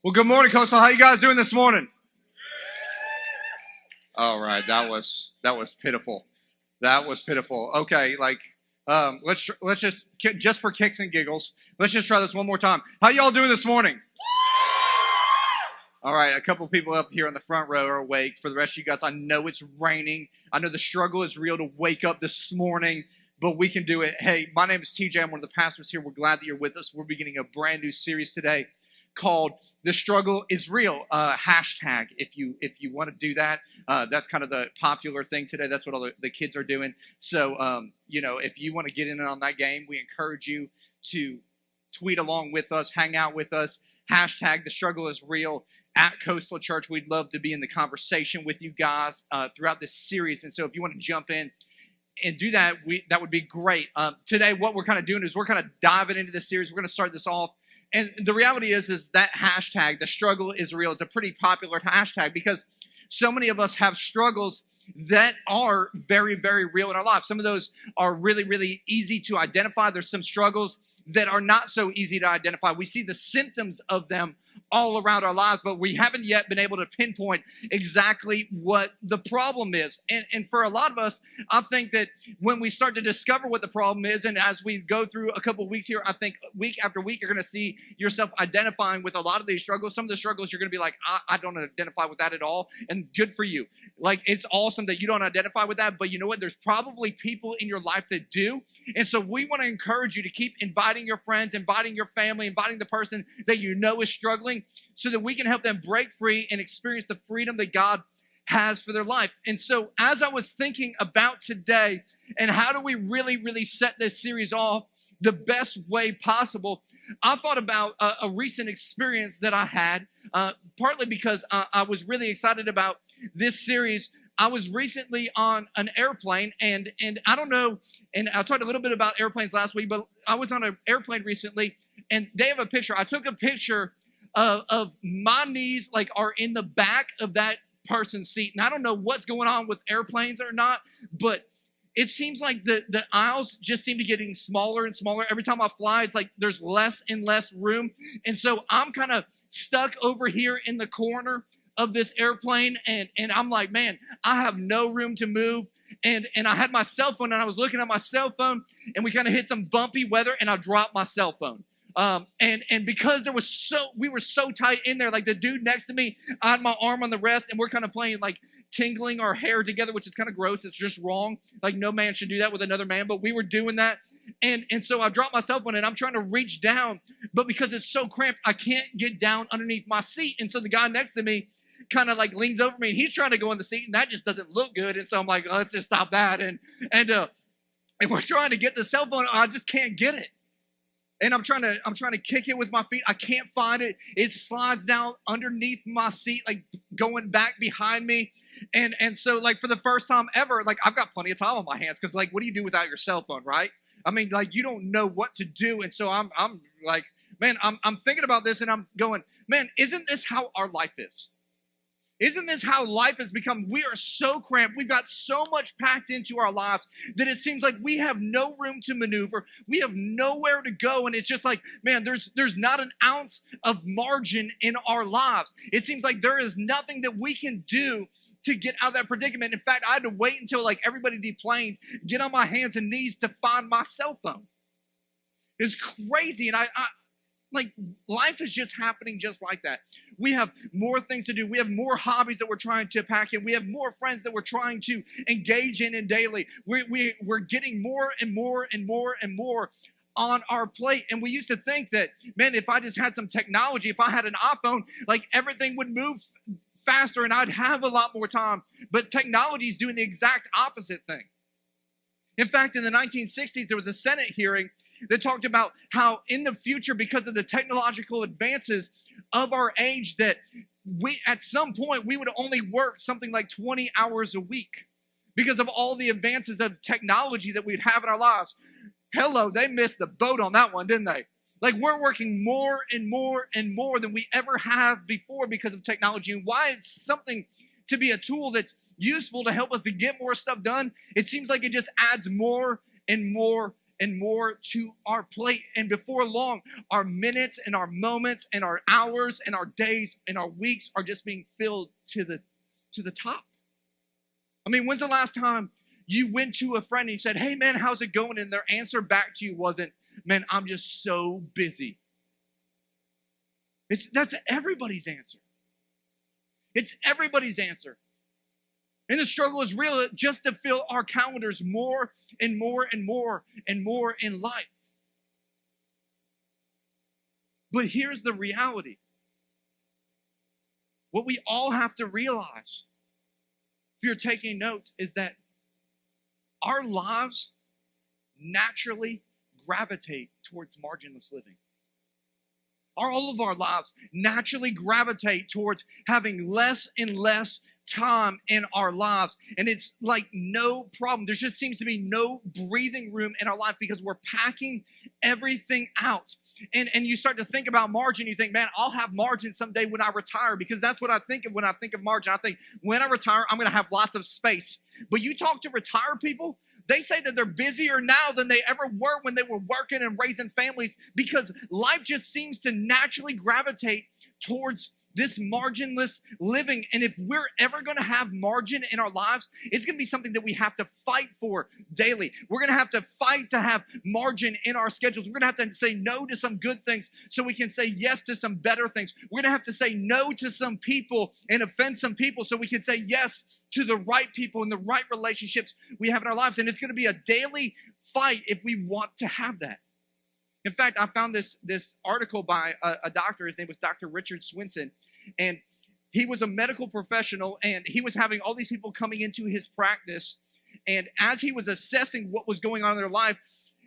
Well, good morning, Coastal. How you guys doing this morning? All right, that was pitiful. That was pitiful. Okay, let's just for kicks and giggles, let's just try this one more time. How y'all doing this morning? All right, a couple of people up here in the front row are awake. For the rest of you guys, I know it's raining. I know the struggle is real to wake up this morning, but we can do it. Hey, my name is TJ. I'm one of the pastors here. We're glad that you're with us. We're beginning a brand new series today called "The Struggle is Real." Hashtag, if you want to do that. That's kind of the popular thing today. That's what all the kids are doing. So, if you want to get in on that game, we encourage you to tweet along with us, hang out with us. Hashtag The Struggle is Real at Coastal Church. We'd love to be in the conversation with you guys throughout this series. And so if you want to jump in and do that, that would be great. Today, what we're kind of doing is we're kind of diving into this series. We're going to start this off. And the reality is that hashtag, The Struggle is Real, is a pretty popular hashtag because so many of us have struggles that are very, very real in our lives. Some of those are really, really easy to identify. There's some struggles that are not so easy to identify. We see the symptoms of them all around our lives, but we haven't yet been able to pinpoint exactly what the problem is. And for a lot of us, I think that when we start to discover what the problem is, and as we go through a couple of weeks here, I think week after week, you're going to see yourself identifying with a lot of these struggles. Some of the struggles, you're going to be like, I don't identify with that at all. And good for you. Like, it's awesome that you don't identify with that, but you know what? There's probably people in your life that do. And so we want to encourage you to keep inviting your friends, inviting your family, inviting the person that you know is struggling, so that we can help them break free and experience the freedom that God has for their life. And so as I was thinking about today and how do we really, really set this series off the best way possible, I thought about a recent experience that I had, partly because I was really excited about this series. I was recently on an airplane, and I don't know, and I talked a little bit about airplanes last week, but I was on an airplane recently, and they have a picture. I took a picture of my knees are in the back of that person's seat. And I don't know what's going on with airplanes or not, but it seems like the aisles just seem to getting smaller and smaller. Every time I fly, it's like there's less and less room. And so I'm kind of stuck over here in the corner of this airplane. And I'm like, man, I have no room to move. And I had my cell phone, and I was looking at my cell phone, and we kind of hit some bumpy weather, and I dropped my cell phone. And because we were so tight in there, like the dude next to me, I had my arm on the rest, and we're kind of playing tingling our hair together, which is kind of gross. It's just wrong. Like, no man should do that with another man, but we were doing that. And so I dropped my cell phone, and I'm trying to reach down, but because it's so cramped, I can't get down underneath my seat. And so the guy next to me kind of leans over me, and he's trying to go in the seat, and that just doesn't look good. And so I'm like, let's just stop that. And we're trying to get the cell phone. I just can't get it. And I'm trying to kick it with my feet. I can't find it. It slides down underneath my seat, going back behind me. And so for the first time ever, I've got plenty of time on my hands because what do you do without your cell phone, right? I mean, you don't know what to do. And so I'm like, man, I'm thinking about this, and I'm going, man, isn't this how our life is? Isn't this how life has become? We are so cramped. We've got so much packed into our lives that it seems like we have no room to maneuver. We have nowhere to go. And it's just man, there's not an ounce of margin in our lives. It seems like there is nothing that we can do to get out of that predicament. In fact, I had to wait until everybody deplaned, get on my hands and knees to find my cell phone. It's crazy. And life is just happening just like that. We have more things to do. We have more hobbies that we're trying to pack in. We have more friends that we're trying to engage in daily. We're getting more and more and more and more on our plate. And we used to think that, man, if I just had some technology, if I had an iPhone, everything would move faster and I'd have a lot more time. But technology is doing the exact opposite thing. In fact, in the 1960s, there was a Senate hearing that talked about how in the future, because of the technological advances of our age, that at some point we would only work something like 20 hours a week because of all the advances of technology that we'd have in our lives. Hello, they missed the boat on that one, didn't they? We're working more and more and more than we ever have before because of technology. And why it's something to be a tool that's useful to help us to get more stuff done, it seems like it just adds more and more and more to our plate. And before long, our minutes and our moments and our hours and our days and our weeks are just being filled to the top. I mean, when's the last time you went to a friend and you said, hey man, how's it going? And their answer back to you wasn't, man, I'm just so busy. That's everybody's answer. It's everybody's answer. And the struggle is real just to fill our calendars more and more and more and more in life. But here's the reality. What we all have to realize, if you're taking notes, is that our lives naturally gravitate towards marginless living. All of our lives naturally gravitate towards having less and less time in our lives. And it's like no problem. There just seems to be no breathing room in our life because we're packing everything out. And you start to think about margin. You think, man, I'll have margin someday when I retire, because that's what I think of when I think of margin. I think when I retire, I'm going to have lots of space. But you talk to retired people, they say that they're busier now than they ever were when they were working and raising families, because life just seems to naturally gravitate towards this marginless living. And if we're ever going to have margin in our lives, it's going to be something that we have to fight for daily. We're going to have to fight to have margin in our schedules. We're going to have to say no to some good things so we can say yes to some better things. We're going to have to say no to some people and offend some people so we can say yes to the right people and the right relationships we have in our lives. And it's going to be a daily fight if we want to have that. In fact, I found this article by a doctor. His name was Dr. Richard Swenson. And he was a medical professional, and he was having all these people coming into his practice. And as he was assessing what was going on in their life,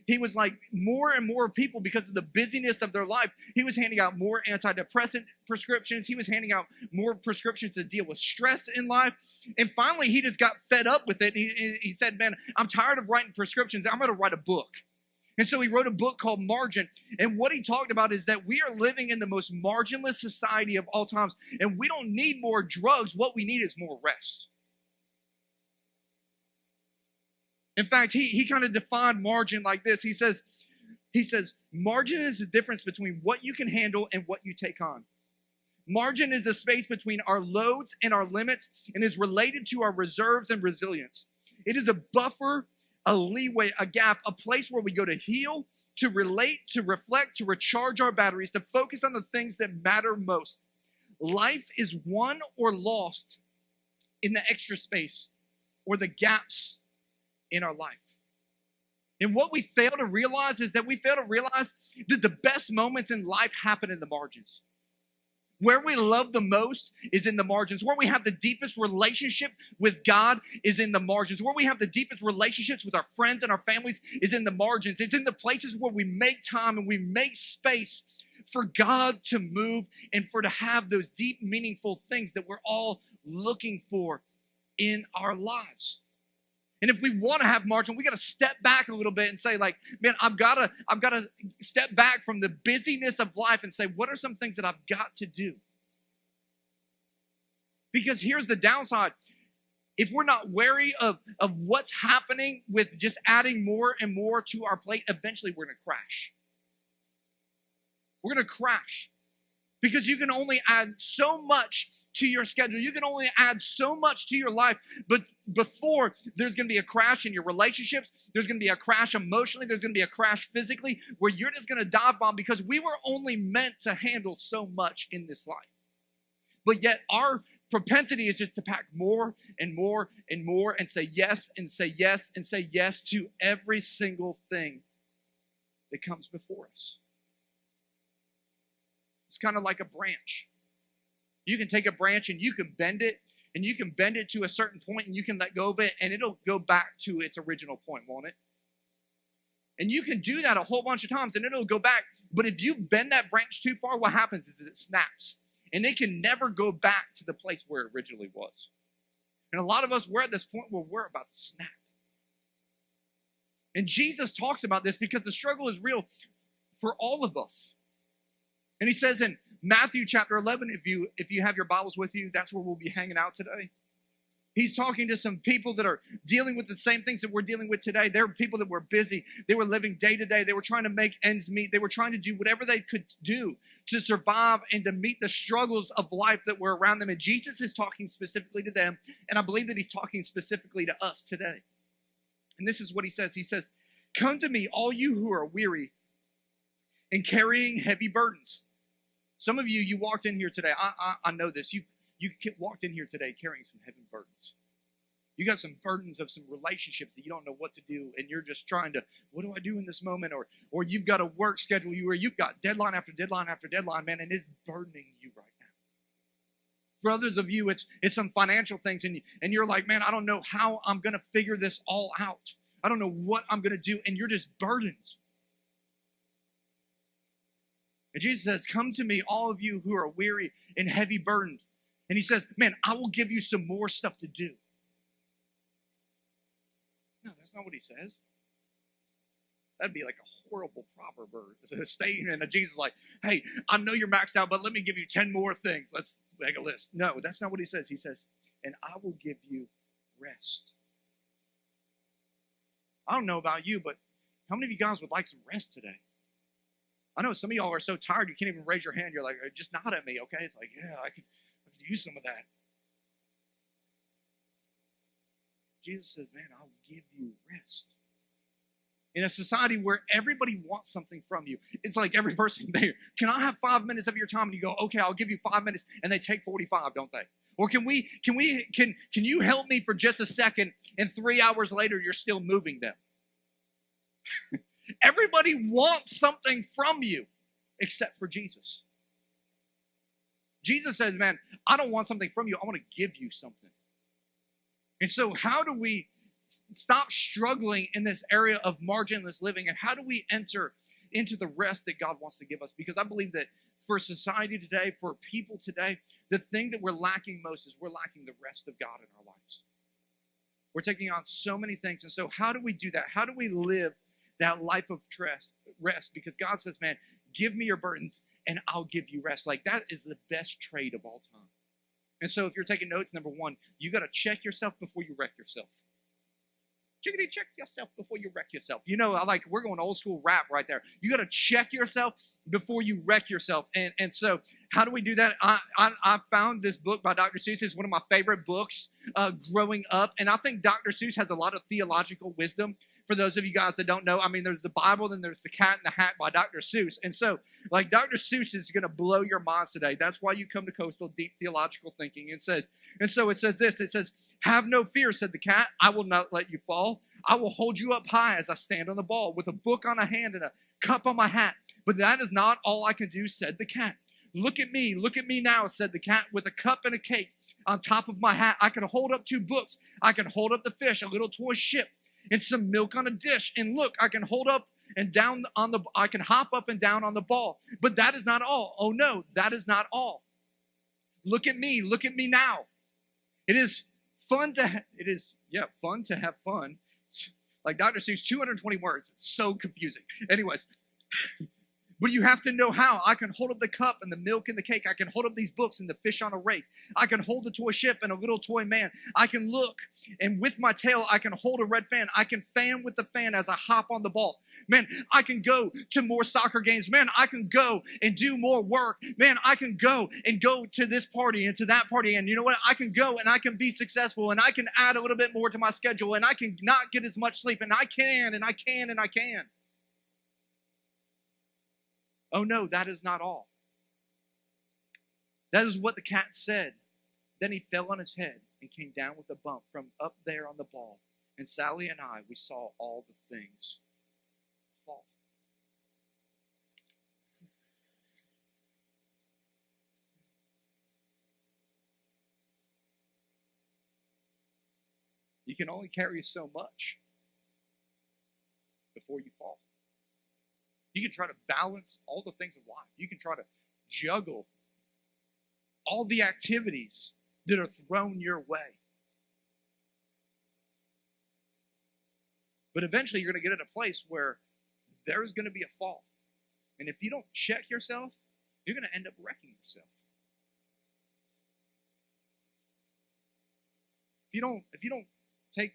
he was like, more and more people, because of the busyness of their life, he was handing out more antidepressant prescriptions. He was handing out more prescriptions to deal with stress in life. And finally, he just got fed up with it. He said, man, I'm tired of writing prescriptions. I'm going to write a book. And so he wrote a book called Margin. And what he talked about is that we are living in the most marginless society of all times. And we don't need more drugs. What we need is more rest. In fact, he kind of defined margin like this. He says, margin is the difference between what you can handle and what you take on. Margin is the space between our loads and our limits and is related to our reserves and resilience. It is a buffer, a leeway, a gap, a place where we go to heal, to relate, to reflect, to recharge our batteries, to focus on the things that matter most. Life is won or lost in the extra space or the gaps in our life. And what we fail to realize is that we fail to realize that the best moments in life happen in the margins. Where we love the most is in the margins. Where we have the deepest relationship with God is in the margins. Where we have the deepest relationships with our friends and our families is in the margins. It's in the places where we make time and we make space for God to move and for to have those deep, meaningful things that we're all looking for in our lives. And if we want to have margin, we got to step back a little bit and say, like, man, I've got to step back from the busyness of life and say, what are some things that I've got to do? Because here's the downside. If we're not wary of what's happening with just adding more and more to our plate, eventually we're going to crash. We're going to crash. Because you can only add so much to your schedule. You can only add so much to your life. But before there's going to be a crash in your relationships, there's going to be a crash emotionally, there's going to be a crash physically, where you're just going to dive bomb because we were only meant to handle so much in this life. But yet our propensity is just to pack more and more and more and say yes and say yes and say yes to every single thing that comes before us. It's kind of like a branch. You can take a branch and you can bend it, and you can bend it to a certain point, and you can let go of it, and it'll go back to its original point, won't it? And you can do that a whole bunch of times, and it'll go back. But if you bend that branch too far, what happens is it snaps, and it can never go back to the place where it originally was. And a lot of us, we're at this point where we're about to snap. And Jesus talks about this because the struggle is real for all of us. And he says in Matthew chapter 11, if you have your Bibles with you, that's where we'll be hanging out today. He's talking to some people that are dealing with the same things that we're dealing with today. There were people that were busy. They were living day to day. They were trying to make ends meet. They were trying to do whatever they could do to survive and to meet the struggles of life that were around them. And Jesus is talking specifically to them. And I believe that he's talking specifically to us today. And this is what he says. He says, "Come to me, all you who are weary and carrying heavy burdens." Some of you walked in here today. I know this. You walked in here today carrying some heavy burdens. You got some burdens of some relationships that you don't know what to do, and you're just trying to, what do I do in this moment? Or you've got a work schedule where you've got deadline after deadline after deadline, man, and it's burdening you right now. For others of you, it's some financial things, and you're like, man, I don't know how I'm going to figure this all out. I don't know what I'm going to do, and you're just burdened. And Jesus says, "Come to me, all of you who are weary and heavy burdened." And he says, man, I will give you some more stuff to do. No, that's not what he says. That'd be like a horrible proverb or a statement. And Jesus is like, hey, I know you're maxed out, but let me give you 10 more things. Let's make a list. No, that's not what he says. He says, and I will give you rest. I don't know about you, but how many of you guys would like some rest today? I know some of y'all are so tired you can't even raise your hand. You're like, just nod at me, okay? It's like, yeah, I could use some of that. Jesus says, man, I'll give you rest. In a society where everybody wants something from you, it's like every person there, can I have 5 minutes of your time? And you go, okay, I'll give you 5 minutes. And they take 45, don't they? Or can you help me for just a second? And 3 hours later, you're still moving them. Everybody wants something from you except for Jesus. Jesus says, man, I don't want something from you. I want to give you something. And so how do we stop struggling in this area of marginless living? And how do we enter into the rest that God wants to give us? Because I believe that for society today, for people today, the thing that we're lacking most is we're lacking the rest of God in our lives. We're taking on so many things. And so how do we do that? How do we live that life of rest? Because God says, man, give me your burdens and I'll give you rest. Like, that is the best trade of all time. And so if you're taking notes, number one, you got to check yourself before you wreck yourself. Chickadee, check yourself before you wreck yourself. You know, we're going old school rap right there. You got to check yourself before you wreck yourself. And so how do we do that? I found this book by Dr. Seuss. It's one of my favorite books growing up. And I think Dr. Seuss has a lot of theological wisdom. For those of you guys that don't know, I mean, there's the Bible, then there's The Cat in the Hat by Dr. Seuss. And so, like, Dr. Seuss is going to blow your minds today. That's why you come to Coastal, deep theological thinking. And so it says this. It says, "Have no fear," said the cat. "I will not let you fall. I will hold you up high as I stand on the ball, with a book on a hand and a cup on my hat. But that is not all I can do," said the cat. Look at me now," said the cat, "with a cup and a cake on top of my hat. I can hold up 2 books. I can hold up the fish, a little toy ship, and some milk on a dish. And look, I can hold up and down I can hop up and down on the ball. But that is not all. Oh no, that is not all. Look at me now. It is fun to have fun." Like Dr. Seuss, 220 words. It's so confusing. Anyways, but you have to know how. I can hold up the cup and the milk and the cake. I can hold up these books and the fish on a rake. I can hold a toy ship and a little toy man. I can look, and with my tail, I can hold a red fan. I can fan with the fan as I hop on the ball. Man, I can go to more soccer games. Man, I can go and do more work. Man, I can go to this party and to that party. And you know what? I can go and I can be successful, and I can add a little bit more to my schedule, and I can not get as much sleep, and I can. Oh no, that is not all. That is what the cat said. Then he fell on his head and came down with a bump from up there on the ball. And Sally and I, we saw all the things fall. You can only carry so much before you fall. You can try to balance all the things of life. You can try to juggle all the activities that are thrown your way. But eventually you're going to get at a place where there's going to be a fall. And if you don't check yourself, you're going to end up wrecking yourself. if you don't take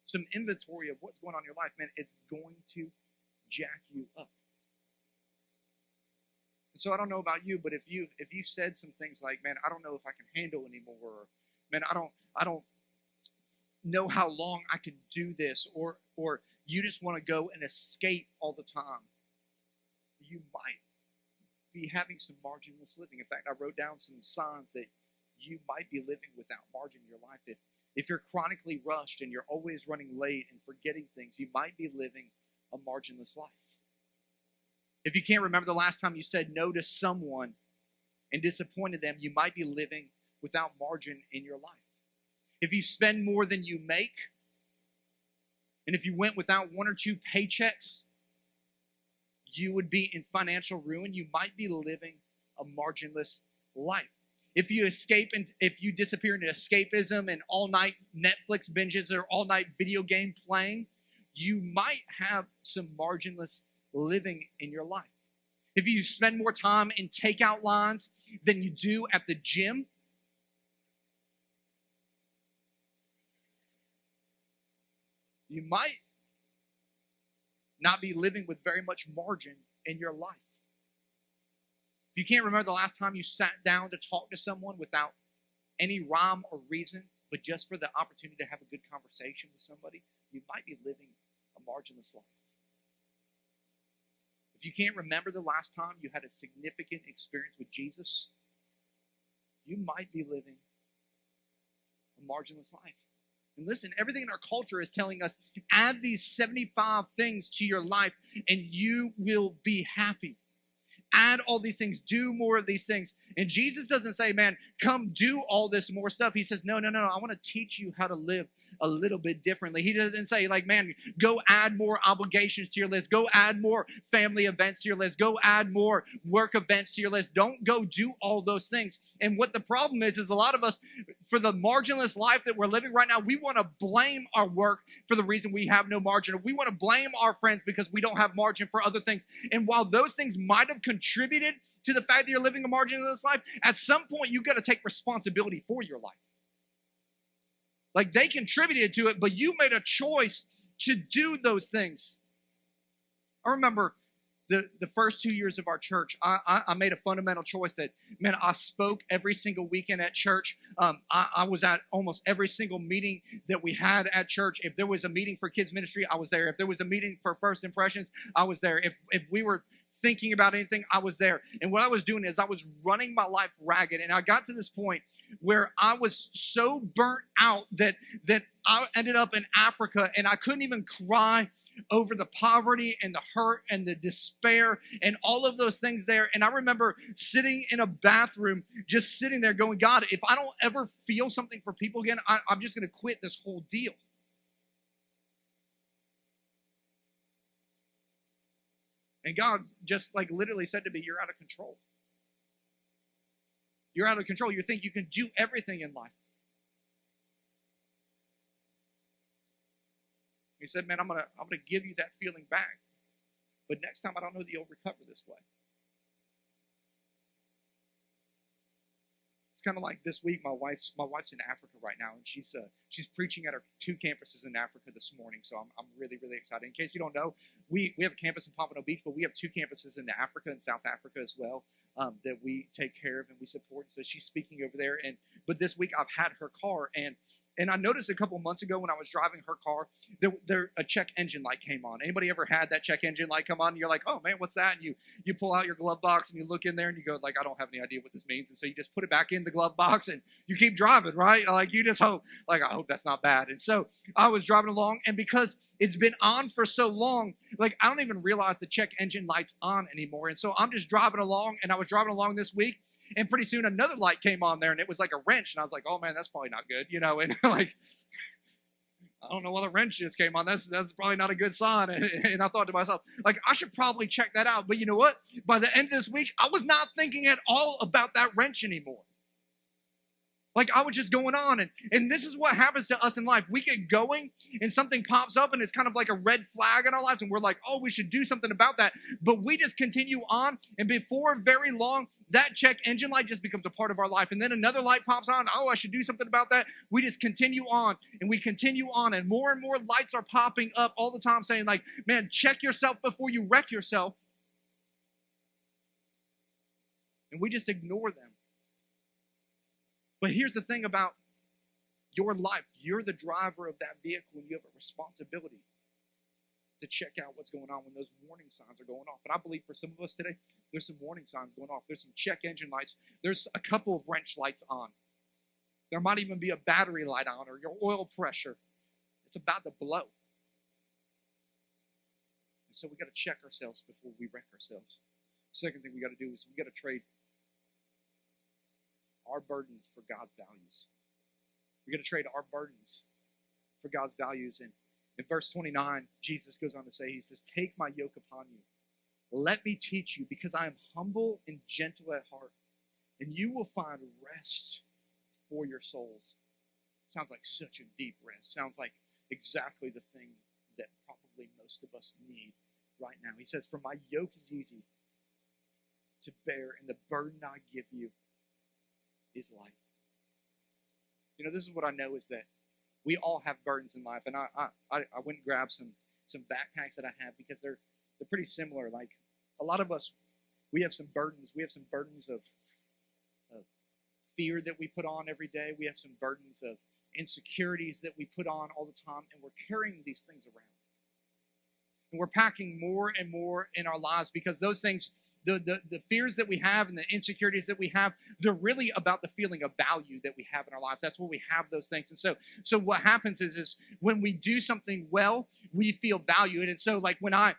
some inventory of what's going on in your life, man, it's going to jack you up. So I don't know about you, but if you've said some things like, man, I don't know if I can handle anymore, or man, I don't know how long I can do this, or you just want to go and escape all the time, you might be having some marginless living. In fact, I wrote down some signs that you might be living without margin in your life. If you're chronically rushed and you're always running late and forgetting things, you might be living a marginless life. If you can't remember the last time you said no to someone and disappointed them, you might be living without margin in your life. If you spend more than you make, and if you went without 1 or 2 paychecks, you would be in financial ruin. You might be living a marginless life. If you escape and if you disappear into escapism and all-night Netflix binges or all-night video game playing, you might have some marginless living in your life. If you spend more time in takeout lines than you do at the gym, you might not be living with very much margin in your life. If you can't remember the last time you sat down to talk to someone without any rhyme or reason, but just for the opportunity to have a good conversation with somebody, you might be living a marginless life. If you can't remember the last time you had a significant experience with Jesus, you might be living a marginless life. And listen, everything in our culture is telling us, add these 75 things to your life and you will be happy. Add all these things, do more of these things. And Jesus doesn't say, man, come do all this more stuff. He says, no, I want to teach you how to live a little bit differently. He doesn't say, like, man, go add more obligations to your list. Go add more family events to your list. Go add more work events to your list. Don't go do all those things. And what the problem is a lot of us, for the marginless life that we're living right now, we want to blame our work for the reason we have no margin. We want to blame our friends because we don't have margin for other things. And while those things might have contributed to the fact that you're living a marginless life, at some point you've got to take responsibility for your life. Like, they contributed to it, but you made a choice to do those things. I remember the first 2 years of our church, I made a fundamental choice that, man, I spoke every single weekend at church. I was at almost every single meeting that we had at church. If there was a meeting for kids ministry, I was there. If there was a meeting for First Impressions, I was there. If we were thinking about anything, I was there. And what I was doing is I was running my life ragged. And I got to this point where I was so burnt out that I ended up in Africa, and I couldn't even cry over the poverty and the hurt and the despair and all of those things there. And I remember sitting in a bathroom, just sitting there going, God, if I don't ever feel something for people again, I'm just going to quit this whole deal. And God just like literally said to me, you're out of control. You're out of control. You think you can do everything in life. He said, man, I'm gonna give you that feeling back. But next time I don't know that you'll recover this way. It's kind of like this week, my wife's in Africa right now, and she's preaching at our 2 campuses in Africa this morning. So I'm really, really excited. In case you don't know, we have a campus in Pompano Beach, but we have 2 campuses in Africa and South Africa as well that we take care of and we support. So she's speaking over there. But this week I've had her car, and I noticed a couple months ago when I was driving her car, there a check engine light came on. Anybody ever had that check engine light come on? And you're like, oh man, what's that? And you pull out your glove box and you look in there and you go like, I don't have any idea what this means. And so you just put it back in the glove box and you keep driving, right? Like you just hope, like I hope that's not bad. And so I was driving along, and because it's been on for so long, like I don't even realize the check engine light's on anymore. And so I'm just driving along, and I was driving along this week, and pretty soon another light came on there, and it was like a wrench. And I was like, oh man, that's probably not good, and like, I don't know why the wrench just came on. That's probably not a good sign. And I thought to myself, like, I should probably check that out. But you know what? By the end of this week, I was not thinking at all about that wrench anymore. Like I was just going on. And this is what happens to us in life. We get going and something pops up and it's kind of like a red flag in our lives. And we're like, oh, we should do something about that. But we just continue on. And before very long, that check engine light just becomes a part of our life. And then another light pops on. Oh, I should do something about that. We just continue on and we continue on. And more lights are popping up all the time saying like, man, check yourself before you wreck yourself. And we just ignore them. But here's the thing about your life. You're the driver of that vehicle and you have a responsibility to check out what's going on when those warning signs are going off. And I believe for some of us today, there's some warning signs going off. There's some check engine lights. There's a couple of wrench lights on. There might even be a battery light on or your oil pressure. It's about to blow. And so we got to check ourselves before we wreck ourselves. Second thing we got to do is we got to trade our burdens for God's values. We're going to trade our burdens for God's values. And in verse 29, Jesus goes on to say, he says, take my yoke upon you. Let me teach you, because I am humble and gentle at heart, and you will find rest for your souls. Sounds like such a deep rest. Sounds like exactly the thing that probably most of us need right now. He says, for my yoke is easy to bear, and the burden I give you is light. You know, this is what I know is that we all have burdens in life, and I went and grabbed some backpacks that I have because they're pretty similar. Like a lot of us, we have some burdens. We have some burdens of fear that we put on every day. We have some burdens of insecurities that we put on all the time, and we're carrying these things around. And we're packing more and more in our lives because those things, the fears that we have and the insecurities that we have, they're really about the feeling of value that we have in our lives. That's where we have those things. And so what happens is when we do something well, we feel valued. And so like when I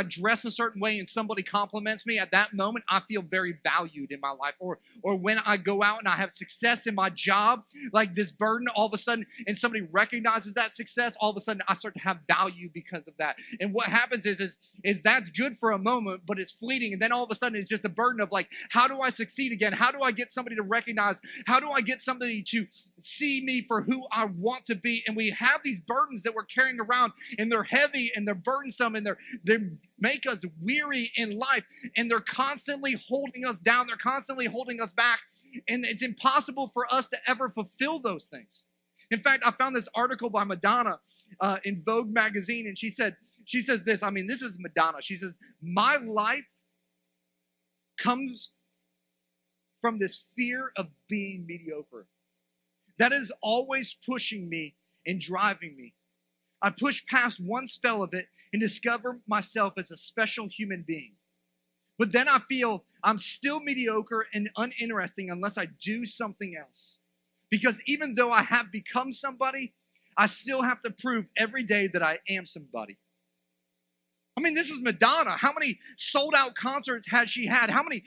dress a certain way and somebody compliments me, at that moment, I feel very valued in my life. Or when I go out and I have success in my job, like this burden all of a sudden, and somebody recognizes that success, all of a sudden I start to have value because of that. And what happens is that's good for a moment, but it's fleeting. And then all of a sudden it's just a burden of like, how do I succeed again? How do I get somebody to recognize? How do I get somebody to see me for who I want to be? And we have these burdens that we're carrying around, and they're heavy and they're burdensome, and they make us weary in life, and they're constantly holding us down. They're constantly holding us back. And it's impossible for us to ever fulfill those things. In fact, I found this article by Madonna in Vogue magazine, and she says this. I mean, this is Madonna. She says, my life comes from this fear of being mediocre. That is always pushing me and driving me. I push past one spell of it and discover myself as a special human being. But then I feel I'm still mediocre and uninteresting unless I do something else. Because even though I have become somebody, I still have to prove every day that I am somebody. I mean, this is Madonna. How many sold out concerts has she had? How many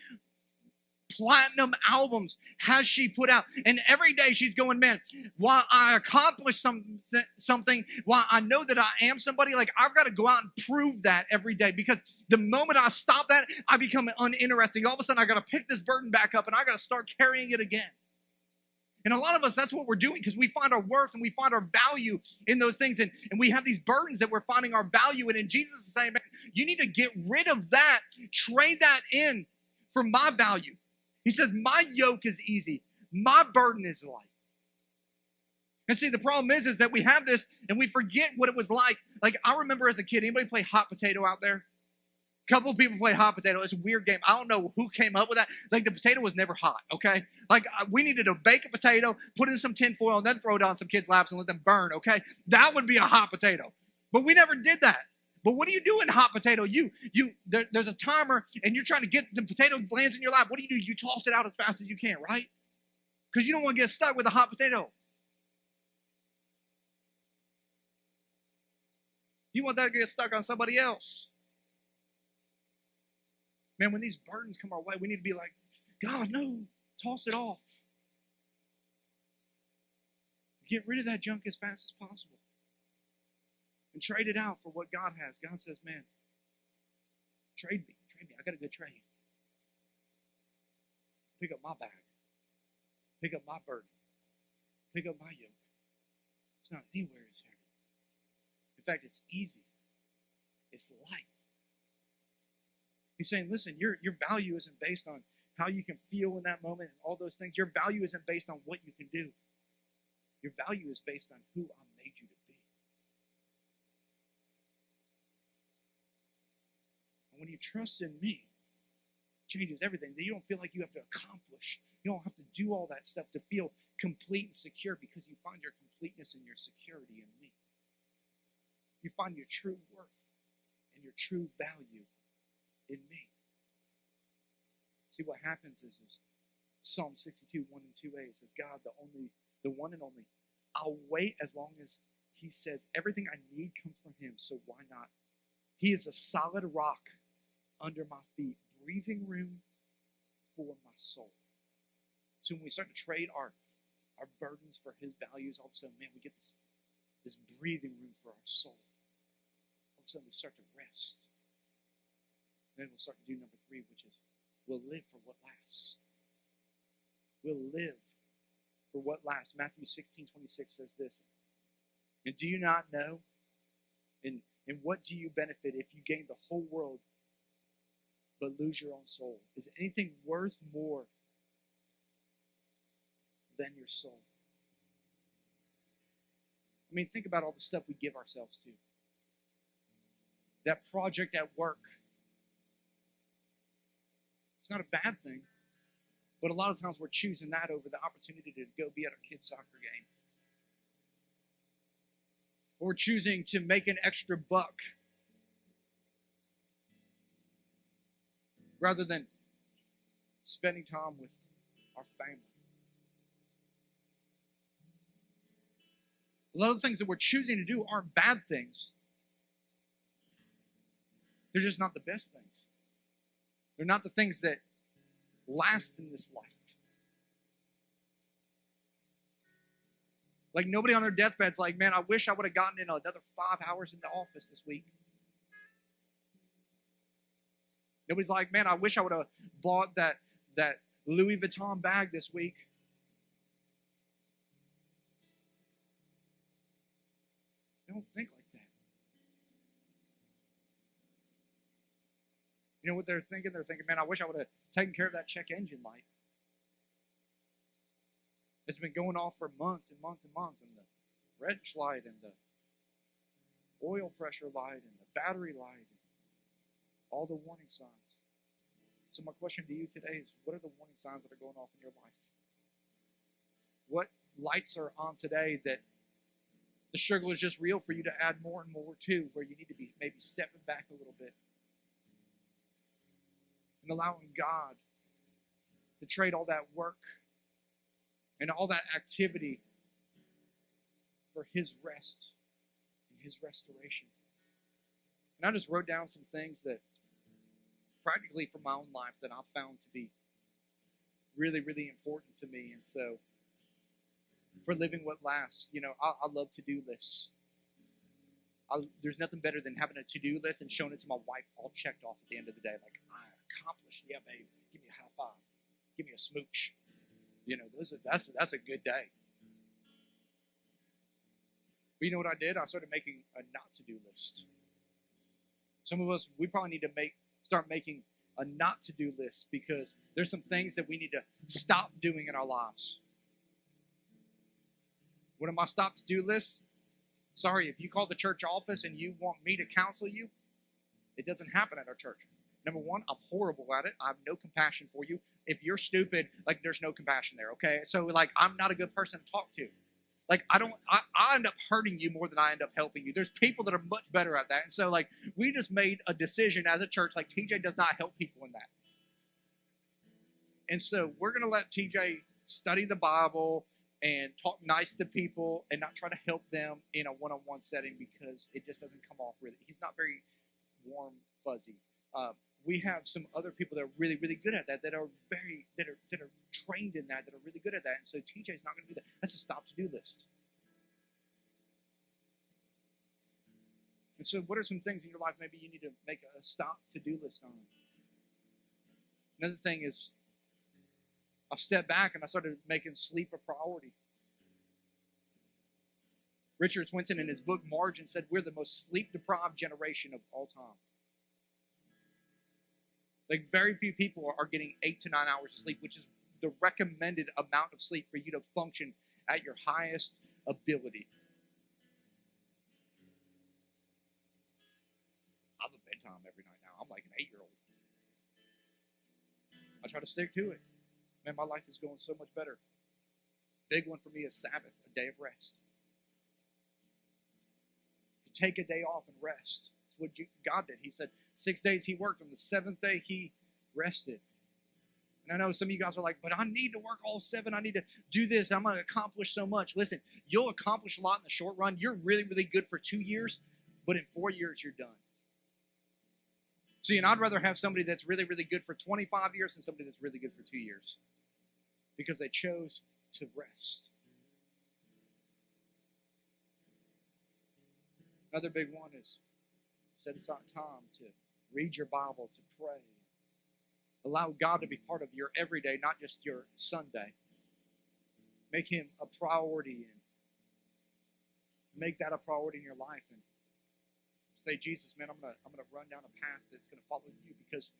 platinum albums has she put out? And every day she's going, man, while I accomplish something, while I know that I am somebody, like I've got to go out and prove that every day, because the moment I stop that, I become uninteresting. All of a sudden I got to pick this burden back up and I got to start carrying it again. And a lot of us, that's what we're doing, because we find our worth and we find our value in those things. And we have these burdens that we're finding our value in. And Jesus is saying, man, you need to get rid of that. Trade that in for my value. He says, my yoke is easy. My burden is light. And see, the problem is that we have this and we forget what it was like. Like, I remember as a kid, anybody play hot potato out there? A couple of people play hot potato. It's a weird game. I don't know who came up with that. Like, the potato was never hot, okay? Like, we needed to bake a potato, put in some tin foil, and then throw it on some kids' laps and let them burn, okay? That would be a hot potato. But we never did that. But what do you do in hot potato? There's a timer, and you're trying to get the potato lands in your lap. What do? You toss it out as fast as you can, right? Because you don't want to get stuck with a hot potato. You want that to get stuck on somebody else. Man, when these burdens come our way, we need to be like, God, no, toss it off. Get rid of that junk as fast as possible. And trade it out for what God has. God says, man, trade me. I got a good trade. Pick up my bag. Pick up my burden. Pick up my yoke. It's not anywhere as heavy. In fact, it's easy. It's light. He's saying, listen, your value isn't based on how you can feel in that moment and all those things. Your value isn't based on what you can do. Your value is based on who I made you to be. And when you trust in me, it changes everything. You don't feel like you have to accomplish. You don't have to do all that stuff to feel complete and secure, because you find your completeness and your security in me. You find your true worth and your true value in me. See, what happens is Psalm 62, 1 and 2a, it says, God, the one and only, I'll wait as long as he says everything I need comes from him, so why not? He is a solid rock under my feet, breathing room for my soul. So when we start to trade our burdens for his values, all of a sudden, man, we get this breathing room for our soul. All of a sudden, we start to rest. Then we'll start to do number 3, which is we'll live for what lasts. We'll live for what lasts. Matthew 16:26 says this. And do you not know? And what do you benefit if you gain the whole world but lose your own soul? Is anything worth more than your soul? I mean, think about all the stuff we give ourselves to. That project at work. It's not a bad thing, but a lot of times we're choosing that over the opportunity to go be at our kid's soccer game. Or we're choosing to make an extra buck rather than spending time with our family. A lot of the things that we're choosing to do aren't bad things. They're just not the best things. They're not the things that last in this life. Like, nobody on their deathbed's like, man, I wish I would have gotten in another 5 hours in the office this week. Nobody's like, man, I wish I would have bought that Louis Vuitton bag this week. They don't think like that. You know what they're thinking? They're thinking, man, I wish I would have taken care of that check engine light. It's been going off for months and months and months, and the wrench light and the oil pressure light and the battery light and all the warning signs. So my question to you today is, what are the warning signs that are going off in your life? What lights are on today that the struggle is just real for you to add more and more to, where you need to be maybe stepping back a little bit and allowing God to trade all that work and all that activity for his rest and his restoration. And I just wrote down some things that practically from my own life that I've found to be really, really important to me. And so for living what lasts, I love to-do lists. There's nothing better than having a to-do list and showing it to my wife all checked off at the end of the day. Like, I accomplished. Yeah, babe. Give me a high five. Give me a smooch. That's a good day. But you know what I did? I started making a not to-do list. Some of us, we probably need to start making a not to-do list, because there's some things that we need to stop doing in our lives. What are my stop to-do lists? Sorry, if you call the church office and you want me to counsel you, it doesn't happen at our church. Number one, I'm horrible at it. I have no compassion for you. If you're stupid, there's no compassion there, okay? So, I'm not a good person to talk to. I end up hurting you more than I end up helping you. There's people that are much better at that. And so, we just made a decision as a church, TJ does not help people in that. And so, we're going to let TJ study the Bible and talk nice to people and not try to help them in a one-on-one setting, because it just doesn't come off really. He's not very warm, fuzzy. We have some other people that are really, really good at that, that are trained in that are really good at that. And so TJ's not going to do that. That's a stop to do list. And so what are some things in your life maybe you need to make a stop to do list on? Another thing is, I've stepped back and I started making sleep a priority. Richard Swinson, in his book Margin, said we're the most sleep-deprived generation of all time. Like, very few people are getting 8 to 9 hours of sleep, which is the recommended amount of sleep for you to function at your highest ability. I have a bedtime every night now. I'm like an 8-year-old. I try to stick to it. Man, my life is going so much better. Big one for me is Sabbath, a day of rest. Take a day off and rest. That's what God did. He said 6 days he worked. On the 7th day he rested. And I know some of you guys are like, but I need to work all 7. I need to do this. I'm going to accomplish so much. Listen, you'll accomplish a lot in the short run. You're really, really good for 2 years, but in 4 years you're done. See, and I'd rather have somebody that's really, really good for 25 years than somebody that's really good for 2 years, because they chose to rest. Another big one is set aside time to read your Bible, to pray. Allow God to be part of your everyday, not just your Sunday. Make him a priority, and make that a priority in your life. And say, Jesus, man, I'm gonna run down a path that's gonna follow you, because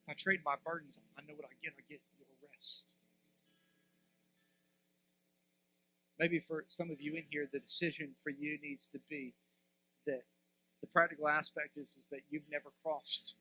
if I trade my burdens, I know what I get. I get your rest. Maybe for some of you in here, the decision for you needs to be that the practical aspect is that you've never crossed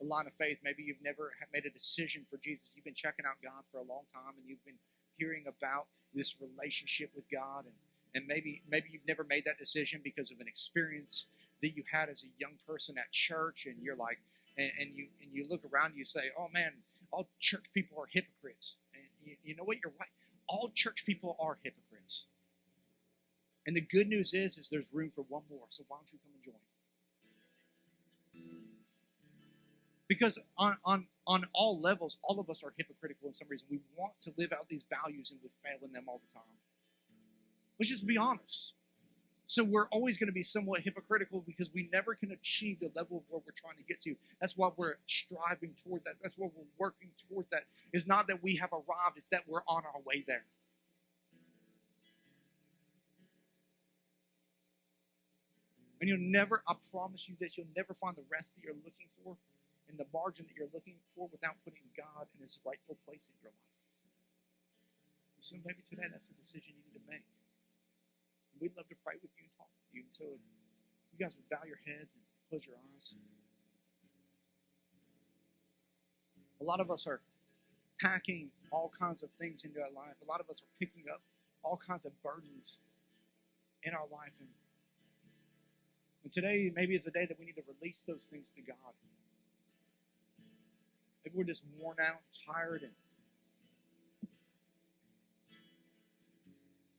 a line of faith. Maybe you've never made a decision for Jesus. You've been checking out God for a long time, and you've been hearing about this relationship with God, and maybe you've never made that decision because of an experience that you had as a young person at church, and you're like, and you look around and you say, oh man, all church people are hypocrites. And you know what? You're right. All church people are hypocrites. And the good news is there's room for one more. So why don't you come and join? Because on all levels, all of us are hypocritical in some reason. We want to live out these values and we fail in them all the time. Let's just be honest. So we're always going to be somewhat hypocritical because we never can achieve the level of where we're trying to get to. That's why we're striving towards that. That's why we're working towards that. It's not that we have arrived, it's that we're on our way there. And you'll never, I promise you this, you'll never find the rest that you're looking for in the margin that you're looking for without putting God in his rightful place in your life. So maybe today that's the decision you need to make. And we'd love to pray with you and talk with you. And so if you guys would bow your heads and close your eyes. A lot of us are packing all kinds of things into our life. A lot of us are picking up all kinds of burdens in our life. And today maybe is the day that we need to release those things to God. Maybe we're just worn out, tired, and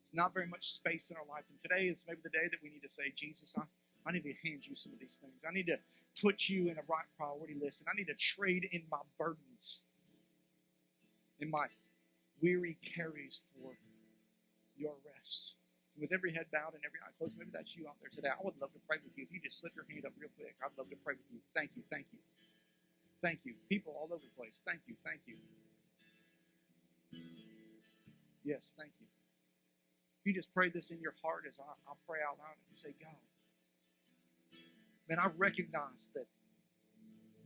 there's not very much space in our life. And today is maybe the day that we need to say, Jesus, I need to hand you some of these things. I need to put you in a right priority list. And I need to trade in my burdens, in my weary carries for your rest. With every head bowed and every eye closed, maybe that's you out there today. I would love to pray with you. If you just slip your hand up real quick, I'd love to pray with you. Thank you, thank you. Thank you. People all over the place. Thank you, thank you. Yes, thank you. If you just pray this in your heart as I'll pray out loud, and you say, God, man, I recognize that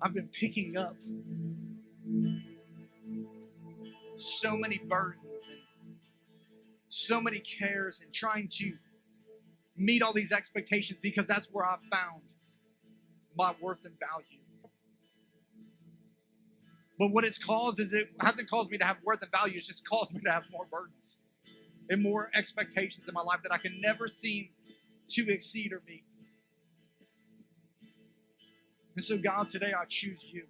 I've been picking up so many burdens and so many cares and trying to meet all these expectations because that's where I've found my worth and value. But what it's caused is it hasn't caused me to have worth and value. It's just caused me to have more burdens and more expectations in my life that I can never seem to exceed or meet. And so, God, today I choose you.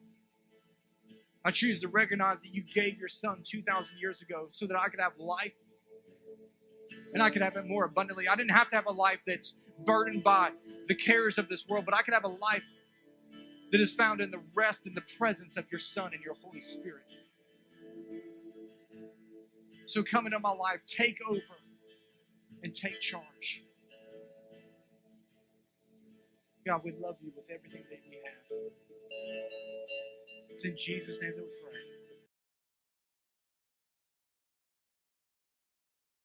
I choose to recognize that you gave your son 2,000 years ago so that I could have life and I could have it more abundantly. I didn't have to have a life that's burdened by the cares of this world, but I could have a life that is found in the rest and the presence of your Son and your Holy Spirit. So come into my life, take over, and take charge. God, we love you with everything that we have. It's in Jesus' name that we pray.